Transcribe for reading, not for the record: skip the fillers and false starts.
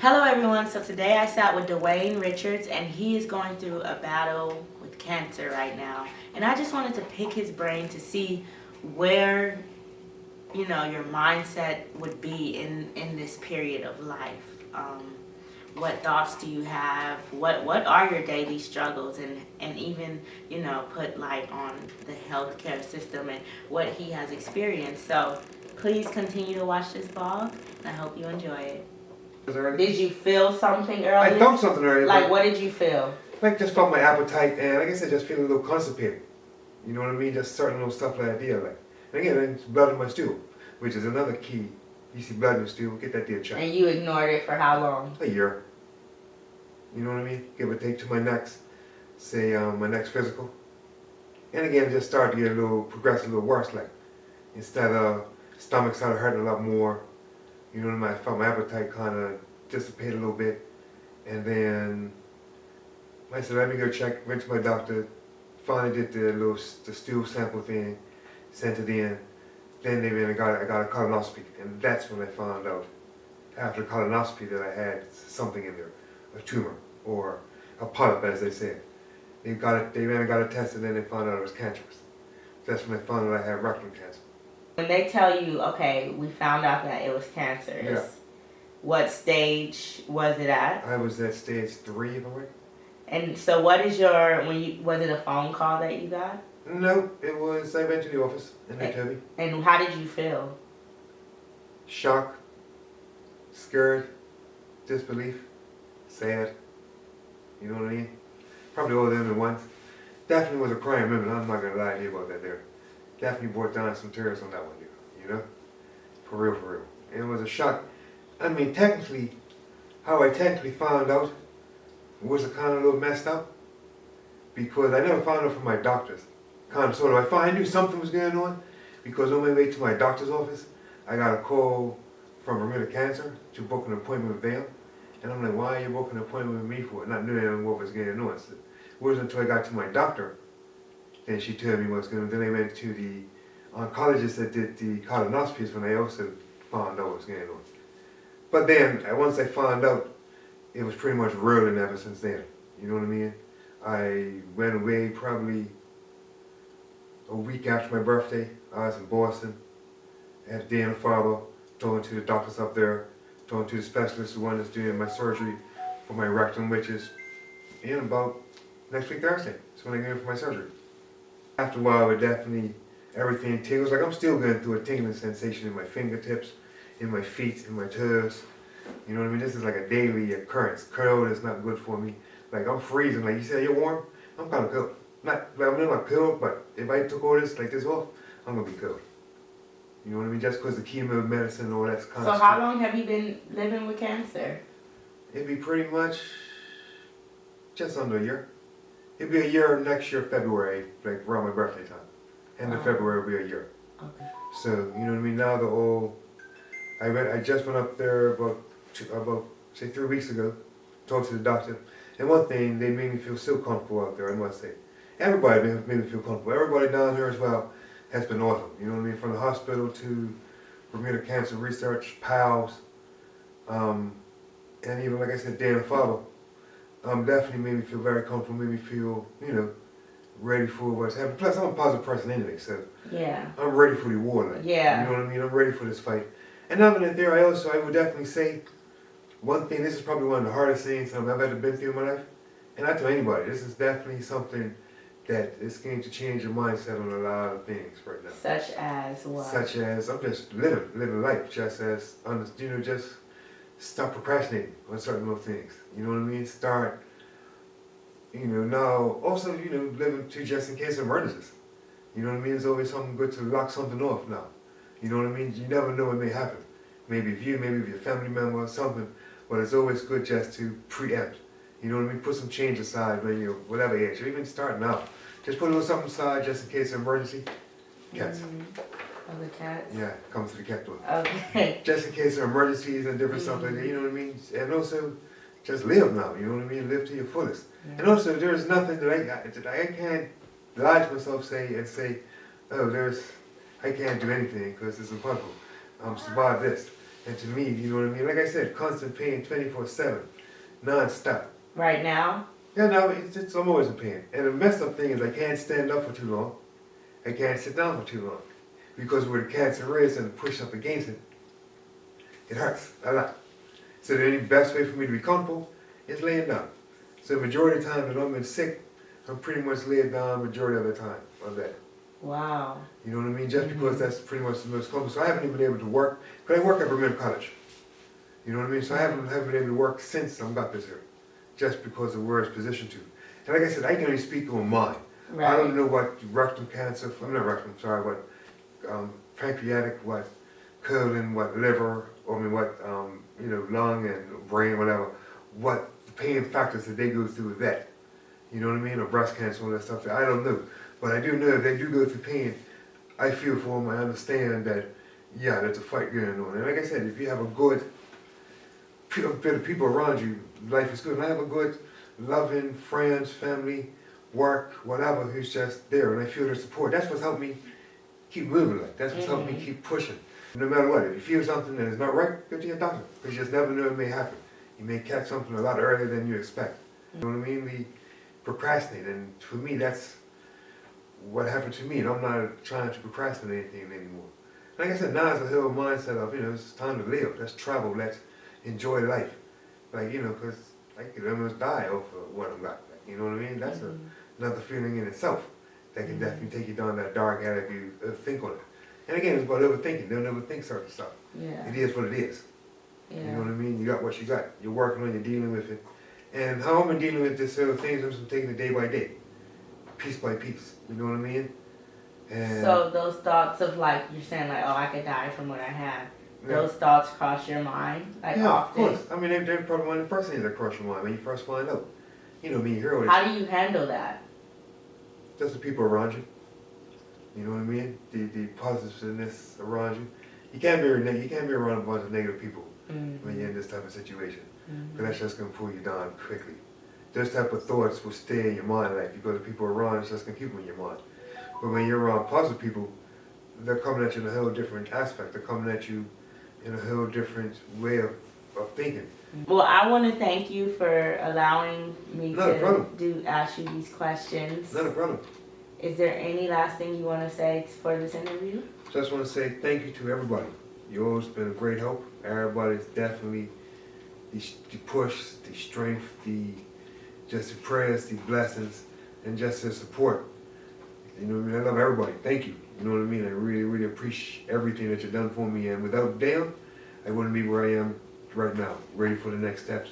Hello everyone, so today I sat with Duane Richards and he is going through a battle with cancer right now. And I just wanted to pick his brain to see where, your mindset would be in this period of life. What thoughts do you have? What are your daily struggles, and even, put light on the healthcare system and what he has experienced. So please continue to watch this vlog and I hope you enjoy it. Did you feel something earlier? I felt something earlier. Like, what did you feel? Like, just felt my appetite, and like I said, just feeling a little constipated. You know what I mean? Just certain little stuff like that deal. Like, and again, it's blood in my stool, which is another key. You see blood in the stool, get that deal checked. And you ignored it for how long? A year. You know what I mean? Give or take to my next, my next physical. And again, it just started to get progress a little worse. Like, instead of stomach started hurting a lot more. You know what I mean? I felt my appetite kind of dissipate a little bit. And then I said, let me go check. Went to my doctor. Finally did the stool sample thing. Sent it in. Then I got a colonoscopy. And that's when I found out, after colonoscopy, that I had something in there. A tumor. Or a polyp, as they say. They got it tested, and then they found out it was cancerous. That's when they found out I had rectal cancer. When they tell you, okay, we found out that it was cancerous, Yeah. What stage was it at? I was at stage 3 of the way. And so what is was it a phone call that you got? No, I went to the office and they told me. And how did you feel? Shock, scared, disbelief, sad. You know what I mean? Probably all of them at once. Definitely was a crying moment. I'm not going to lie to you about that there. Definitely brought down some tears on that one, you know? For real, for real. And it was a shock. I mean, technically, how I technically found out was kind of a little messed up. Because I never found out from my doctors. Kind of, sort of. I knew something was going on. Because on my way to my doctor's office, I got a call from Bermuda Cancer to book an appointment with them. And I'm like, why are you booking an appointment with me for? Not knowing what was going on. So it wasn't until I got to my doctor, then she told me what's going on. Then I went to the oncologist that did the colonoscopies when I also found out what was going on. But then, once I found out, it was pretty much rolling ever since then. You know what I mean? I went away probably a week after my birthday. I was in Boston, at a Dana-Farber, talking to the doctors up there, talking to the specialist, the one that's doing my surgery for my rectum, which is in about next week Thursday. That's when I go in for my surgery. After a while, it definitely, everything tingles. Like I'm still going through a tingling sensation in my fingertips, in my feet, in my toes. You know what I mean? This is like a daily occurrence. Cold is not good for me. Like I'm freezing. Like you said, you're warm. I'm kind of cold. I'm not cold, but if I took all this like this off, I'm gonna be cold. You know what I mean? Just because the chemo medicine and all that's kind of. So how long have you been living with cancer? It'd be pretty much just under a year. It'd be a year next year, February, like around my birthday time. End of February will be a year. Okay. So, you know what I mean? Now I just went up there about 3 weeks ago, talked to the doctor. And one thing, they made me feel so comfortable out there, I must say. Everybody made me feel comfortable. Everybody down here as well has been awesome. You know what I mean? From the hospital to Bermuda Cancer Research, PALS, and even, like I said, Dana-Farber. Definitely made me feel very comfortable, made me feel, ready for what's happening. Plus, I'm a positive person anyway, so yeah, I'm ready for the war. Like, yeah. You know what I mean? I'm ready for this fight. And other than there, I would definitely say, one thing, this is probably one of the hardest things I've ever been through in my life. And I tell anybody, this is definitely something that is going to change your mindset on a lot of things right now. Such as what? Such as, I'm just living life, just as, just stop procrastinating on certain little things. You know what I mean? Start, now, also, living too just in case of emergencies. You know what I mean? It's always something good to lock something off now. You know what I mean? You never know what may happen. Maybe if you, maybe if your family member or something, but it's always good just to preempt. You know what I mean? Put some change aside when you're whatever age, or even start now. Just put a little something aside just in case of emergency. Cats. Oh, the cats? Yeah, comes to the cat door. Okay. Just in case of emergencies and different stuff like that, you know what I mean? And also, just live now, you know what I mean? Live to your fullest. Yeah. And also, there's nothing that I can't lie to myself and say, oh, I can't do anything because it's impossible. Survive this. And to me, you know what I mean? Like I said, constant pain 24/7, non-stop. Right now? Yeah, no, I'm always in pain. And the messed up thing is I can't stand up for too long. I can't sit down for too long. Because where the cancer is and push up against it, it hurts a lot. So the only best way for me to be comfortable is laying down. So the majority of the time that I'm in sick, I'm pretty much laid down majority of the time on that. Wow. You know what I mean? Just because that's pretty much the most comfortable. So I haven't even been able to work, because I work at Bermuda College. You know what I mean? So I haven't been able to work since I got this here. Just because of where it's positioned to. And like I said, I can only speak on mine. Right. I don't know what rectal cancer, I'm not rectal, I'm sorry, what pancreatic, what colon, what liver, or I mean what, you know, lung and brain, whatever, what the pain factors that they go through with that. You know what I mean? Or breast cancer, all that stuff. I don't know. But I do know if they do go through pain, I feel for them, I understand that, yeah, there's a fight going on. And like I said, if you have a good bit of people around you, life is good. And I have a good, loving friends, family, work, whatever, who's just there. And I feel their support. That's what's helped me keep moving like. That's what's helped me keep pushing. No matter what, if you feel something that is not right, go to your doctor. Because you just never know it may happen. You may catch something a lot earlier than you expect. You know what I mean? We procrastinate. And for me, that's what happened to me. And I'm not trying to procrastinate anything anymore. Like I said, now it's a whole mindset of, you know, it's time to live. Let's travel. Let's enjoy life. Like, you know, because I could almost die off of what I'm got. You know what I mean? That's another feeling in itself that can definitely take you down that dark alley if you think on it. And again, it's about overthinking. Don't overthink certain stuff. Yeah. It is what it is. Yeah. You know what I mean? You got what you got. You're working on it, you're dealing with it. And how I'm dealing with this whole thing is I'm taking it day by day. Piece by piece. You know what I mean? And So those thoughts of like, you're saying like, oh, I could die from what I have. yeah. Those thoughts cross your mind, like Yeah, often? of course. I mean, they're probably one of the first things that cross your mind when you first find out. You know, me, you hear all this. How do you handle that? Just the people around you. You know what I mean? The positiveness around you. You can't be around a bunch of negative people when you're in this type of situation. Because that's just going to pull you down quickly. Those type of thoughts will stay in your mind, like, because the people around, it's just going to keep them in your mind. But when you're around positive people, they're coming at you in a whole different aspect. They're coming at you in a whole different way of thinking. Well, I want to thank you for allowing me Not a problem. to ask you these questions. Not a problem. Is there any last thing you want to say for this interview? Just want to say thank you to everybody. You've always been a great help. Everybody's definitely the push, the strength, just the prayers, the blessings, and just the support. You know what I mean? I love everybody. Thank you. You know what I mean? I really, really appreciate everything that you've done for me. And without them, I wouldn't be where I am right now, ready for the next steps.